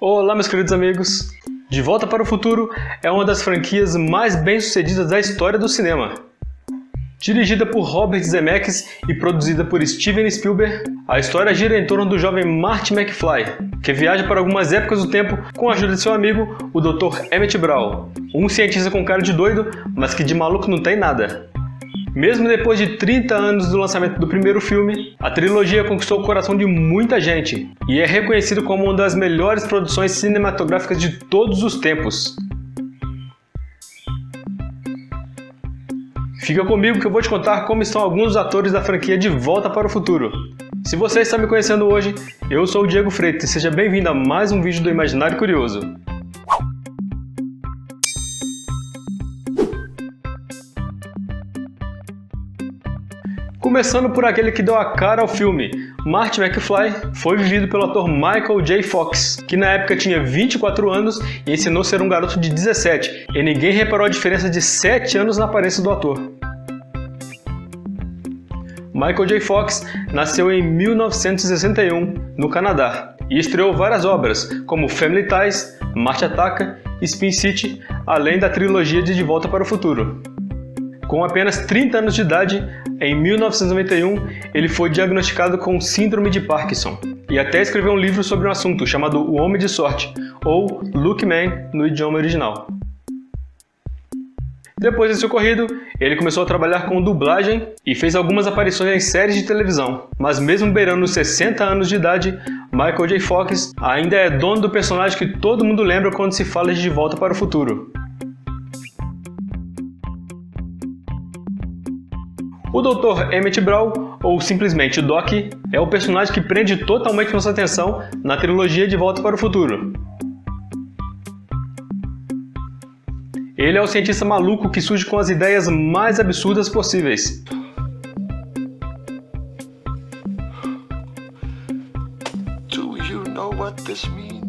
Olá, meus queridos amigos! De Volta para o Futuro é uma das franquias mais bem-sucedidas da história do cinema. Dirigida por Robert Zemeckis e produzida por Steven Spielberg, a história gira em torno do jovem Marty McFly, que viaja para algumas épocas do tempo com a ajuda de seu amigo, o Dr. Emmett Brown, um cientista com cara de doido, mas que de maluco não tem nada. Mesmo depois de 30 anos do lançamento do primeiro filme, a trilogia conquistou o coração de muita gente e é reconhecido como uma das melhores produções cinematográficas de todos os tempos. Fica comigo que eu vou te contar como estão alguns dos atores da franquia De Volta para o Futuro. Se você está me conhecendo hoje, eu sou o Diego Freitas e seja bem-vindo a mais um vídeo do Imaginário Curioso. Começando por aquele que deu a cara ao filme, Marty McFly foi vivido pelo ator Michael J. Fox, que na época tinha 24 anos e ensinou a ser um garoto de 17, e ninguém reparou a diferença de 7 anos na aparência do ator. Michael J. Fox nasceu em 1961, no Canadá, e estreou várias obras, como Family Ties, Marte Ataca, Spin City, além da trilogia de Volta para o Futuro. Com apenas 30 anos de idade, em 1991, ele foi diagnosticado com síndrome de Parkinson e até escreveu um livro sobre o assunto chamado O Homem de Sorte, ou Lucky Man no idioma original. Depois desse ocorrido, ele começou a trabalhar com dublagem e fez algumas aparições em séries de televisão, mas mesmo beirando os 60 anos de idade, Michael J. Fox ainda é dono do personagem que todo mundo lembra quando se fala de Volta para o Futuro. O Dr. Emmett Brown, ou simplesmente Doc, é o personagem que prende totalmente nossa atenção na trilogia De Volta para o Futuro. Ele é o cientista maluco que surge com as ideias mais absurdas possíveis. Do you know what this means?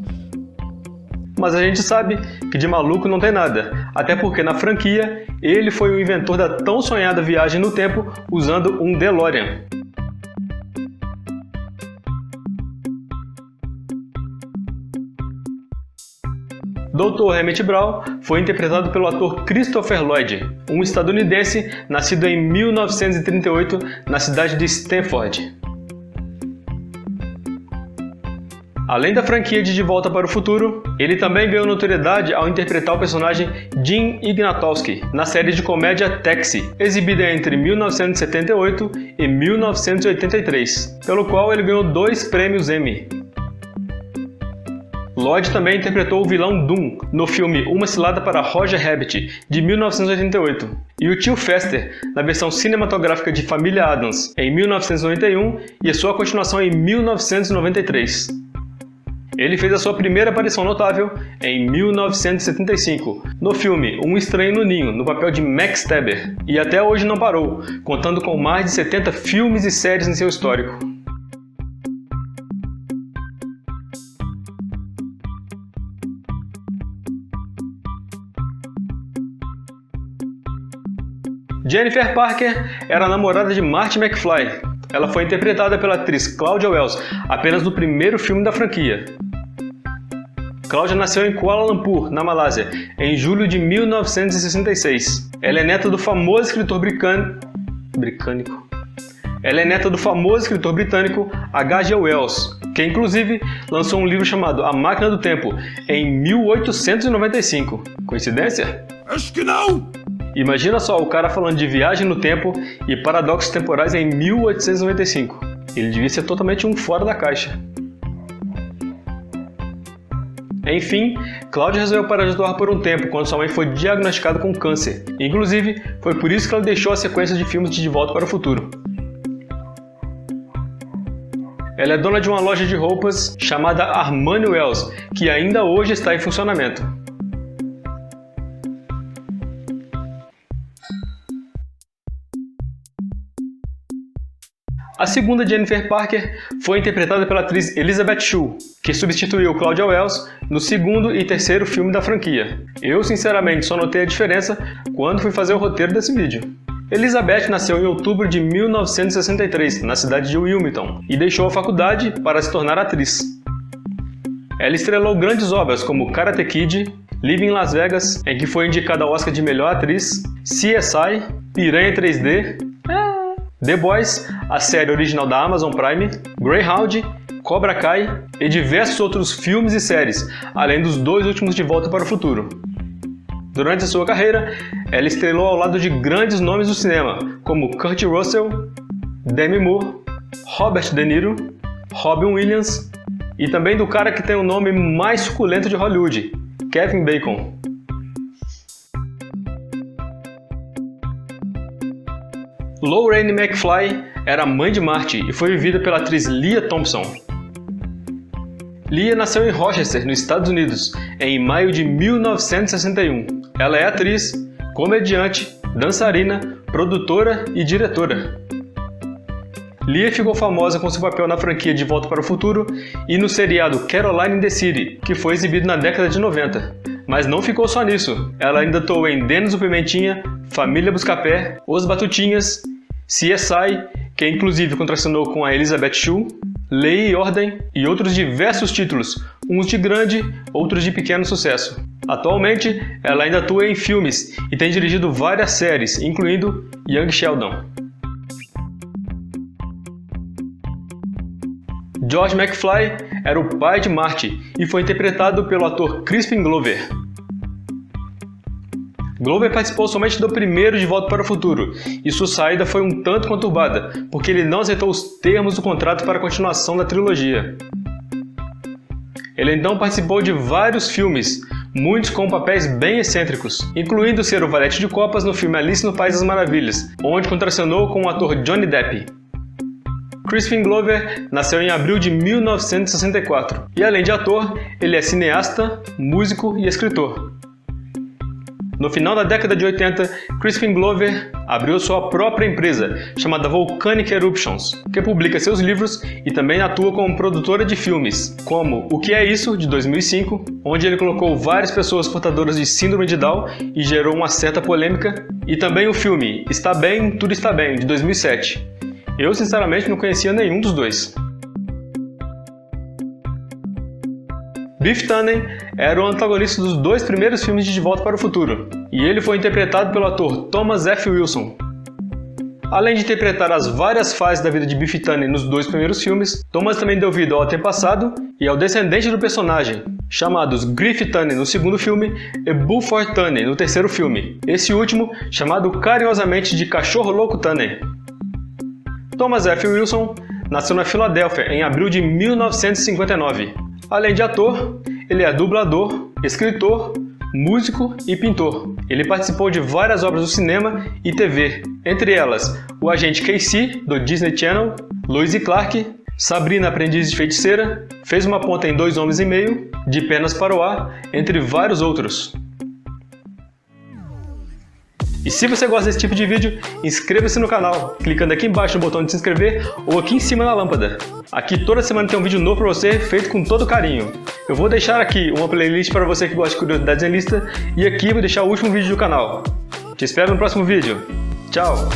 Mas a gente sabe que de maluco não tem nada, até porque na franquia ele foi o inventor da tão sonhada viagem no tempo usando um DeLorean. Dr. Emmett Brown foi interpretado pelo ator Christopher Lloyd, um estadunidense nascido em 1938 na cidade de Stanford. Além da franquia de Volta para o Futuro, ele também ganhou notoriedade ao interpretar o personagem Jim Ignatowski na série de comédia Taxi, exibida entre 1978 e 1983, pelo qual ele ganhou 2 prêmios Emmy. Lloyd também interpretou o vilão Doom no filme Uma Cilada para Roger Rabbit, de 1988, e o tio Fester na versão cinematográfica de Família Addams, em 1991, e a sua continuação em 1993. Ele fez a sua primeira aparição notável em 1975, no filme Um Estranho no Ninho, no papel de Max Teber, e até hoje não parou, contando com mais de 70 filmes e séries em seu histórico. Jennifer Parker era a namorada de Marty McFly. Ela foi interpretada pela atriz Claudia Wells apenas no primeiro filme da franquia. Claudia nasceu em Kuala Lumpur, na Malásia, em julho de 1966. Ela é neta do famoso escritor britânico H.G. Wells, que inclusive lançou um livro chamado A Máquina do Tempo, em 1895. Coincidência? Acho que não! Imagina só o cara falando de viagem no tempo e paradoxos temporais em 1895. Ele devia ser totalmente um fora da caixa. Enfim, Claudia resolveu parar de atuar por um tempo quando sua mãe foi diagnosticada com câncer. Inclusive, foi por isso que ela deixou a sequência de filmes de Volta para o Futuro. Ela é dona de uma loja de roupas chamada Armani Wells, que ainda hoje está em funcionamento. A segunda Jennifer Parker foi interpretada pela atriz Elizabeth Shue, que substituiu Claudia Wells no segundo e terceiro filme da franquia. Eu, sinceramente, só notei a diferença quando fui fazer o roteiro desse vídeo. Elizabeth nasceu em outubro de 1963, na cidade de Wilmington, e deixou a faculdade para se tornar atriz. Ela estrelou grandes obras como Karate Kid, Living Las Vegas, em que foi indicada ao Oscar de Melhor Atriz, CSI, Piranha 3D, The Boys, a série original da Amazon Prime, Greyhound, Cobra Kai e diversos outros filmes e séries, além dos 2 últimos de Volta para o Futuro. Durante a sua carreira, ela estrelou ao lado de grandes nomes do cinema, como Kurt Russell, Demi Moore, Robert De Niro, Robin Williams e também do cara que tem o nome mais suculento de Hollywood, Kevin Bacon. Lorraine McFly era a mãe de Marty e foi vivida pela atriz Lea Thompson. Lea nasceu em Rochester, nos Estados Unidos, em maio de 1961. Ela é atriz, comediante, dançarina, produtora e diretora. Lea ficou famosa com seu papel na franquia De Volta para o Futuro e no seriado Caroline in the City, que foi exibido na década de 90. Mas não ficou só nisso. Ela ainda atuou em Dennis o Pimentinha, Família Buscapé, Os Batutinhas, CSI, que inclusive contracenou com a Elizabeth Shue, Lei e Ordem e outros diversos títulos, uns de grande, outros de pequeno sucesso. Atualmente, ela ainda atua em filmes e tem dirigido várias séries, incluindo Young Sheldon. George McFly era o pai de Marty e foi interpretado pelo ator Crispin Glover. Glover participou somente do primeiro De Volta para o Futuro, e sua saída foi um tanto conturbada, porque ele não aceitou os termos do contrato para a continuação da trilogia. Ele então participou de vários filmes, muitos com papéis bem excêntricos, incluindo ser o valete de copas no filme Alice no País das Maravilhas, onde contracenou com o ator Johnny Depp. Crispin Glover nasceu em abril de 1964, e além de ator, ele é cineasta, músico e escritor. No final da década de 80, Crispin Glover abriu sua própria empresa, chamada Volcanic Eruptions, que publica seus livros e também atua como produtora de filmes, como O Que É Isso, de 2005, onde ele colocou várias pessoas portadoras de síndrome de Down e gerou uma certa polêmica, e também o filme Está Bem, Tudo Está Bem, de 2007. Eu, sinceramente, não conhecia nenhum dos dois. Biff Tannen era o antagonista dos 2 primeiros filmes de Volta para o Futuro, e ele foi interpretado pelo ator Thomas F. Wilson. Além de interpretar as várias fases da vida de Biff Tannen nos 2 primeiros filmes, Thomas também deu vida ao antepassado e ao descendente do personagem, chamados Griff Tannen no segundo filme e Buford Tannen no terceiro filme, esse último chamado carinhosamente de Cachorro Louco Tannen. Thomas F. Wilson nasceu na Filadélfia em abril de 1959. Além de ator, ele é dublador, escritor, músico e pintor. Ele participou de várias obras do cinema e TV, entre elas O Agente Casey, do Disney Channel, Lois e Clark, Sabrina Aprendiz de Feiticeira, Fez uma Ponta em 2 Homens e Meio, De Pernas para o Ar, entre vários outros. E se você gosta desse tipo de vídeo, inscreva-se no canal, clicando aqui embaixo no botão de se inscrever ou aqui em cima na lâmpada. Aqui toda semana tem um vídeo novo para você, feito com todo carinho. Eu vou deixar aqui uma playlist para você que gosta de curiosidades em lista, e aqui eu vou deixar o último vídeo do canal. Te espero no próximo vídeo. Tchau!